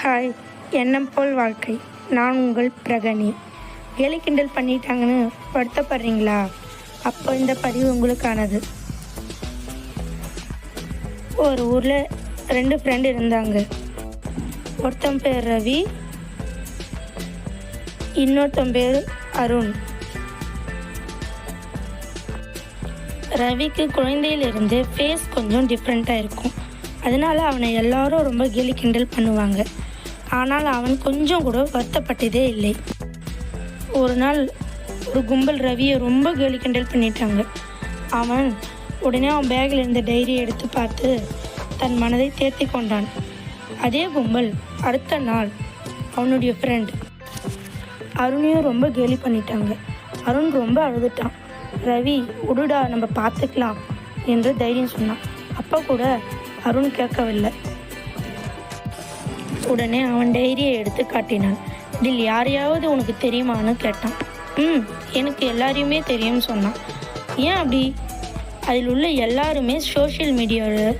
Hi, எண்ணம் போல் வாழ்க்கை. நான் உங்கள் பிரகனி. கேலி கிண்டல் பண்ணிட்டாங்கன்னு வருத்தப்படுறீங்களா? அப்போ இந்த பதிவு உங்களுக்கானது. ஒரு ஊரில் 2 ஃப்ரெண்டு இருந்தாங்க. ஒருத்தன் பேர் ரவி, இன்னொருத்தன் பேர் அருண். ரவிக்கு குழந்தையிலிருந்து ஃபேஸ் கொஞ்சம் டிஃப்ரெண்ட்டாக இருக்கும். அதனால் அவனை எல்லாரும் ரொம்ப கேலி கிண்டல் பண்ணுவாங்க. ஆனால் அவன் கொஞ்சம் கூட வருத்தப்பட்டதே இல்லை. ஒரு நாள் ஒரு கும்பல் ரவியை ரொம்ப கேலி கிண்டல் பண்ணிட்டாங்க. அவன் உடனே அவன் பேக்கில் இருந்த டைரியை எடுத்து பார்த்து தன் மனதை தேர்த்தி கொண்டான். அதே கும்பல் அடுத்த நாள் அவனுடைய ஃப்ரெண்ட் அருணையும் ரொம்ப கேலி பண்ணிட்டாங்க. அருண் ரொம்ப அழுதுட்டான். ரவி, உடுடா, நம்ம பார்த்துக்கலாம் என்று தைரியம் சொன்னான். அப்போ கூட அருண் கேட்கவில்லை. உடனே அவன் டைரியை எடுத்து காட்டினான். இதில் யாரையாவது உனக்கு தெரியுமான்னு கேட்டான். எனக்கு எல்லாரையுமே தெரியும்னு சொன்னான். ஏன் அப்படி? அதில் உள்ள எல்லாருமே சோஷியல் மீடியாவில்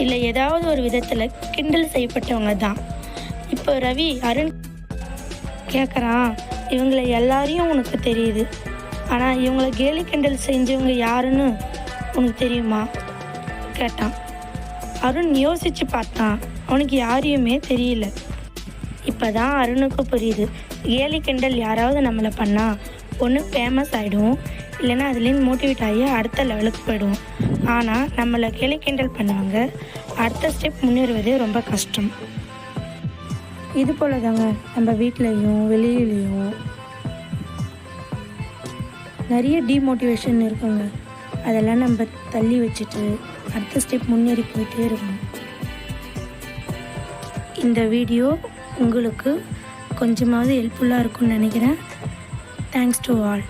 இல்லை ஏதாவது ஒரு விதத்தில் கிண்டல் செய்யப்பட்டவங்க தான். இப்போ ரவி அருண் கேட்குறான், இவங்களை எல்லாரையும் உனக்கு தெரியுது, ஆனால் இவங்களை கேலி கிண்டல் செஞ்சவங்க யாருன்னு உனக்கு தெரியுமா கேட்டான். அருண் யோசித்து பார்த்தான். அவனுக்கு யாரையுமே தெரியல. இப்போ தான் அருணுக்கு புரியுது, கேலி கிண்டல் யாராவது நம்மளை பண்ணால் ஒன்று ஃபேமஸ் ஆகிடுவோம், இல்லைன்னா அதுலேருந்து மோட்டிவேட் ஆகி அடுத்த லெவலுக்கு போயிடுவோம். ஆனால் நம்மளை கேலி கிண்டல் பண்ணுவாங்க, அடுத்த ஸ்டெப் முன்னேறுவதே ரொம்ப கஷ்டம். இது போல் தாங்க நம்ம வீட்லேயும் வெளியிலையும் நிறைய டிமோட்டிவேஷன் இருக்குங்க. அதெல்லாம் நம்ம தள்ளி வச்சுட்டு அடுத்த ஸ்டெப் முன்னேறி போயிட்டே இருக்கணும். இந்த வீடியோ உங்களுக்கு கொஞ்சமாவது ஹெல்ப்ஃபுல்லாக இருக்கும்னு நினைக்கிறேன். Thanks to all.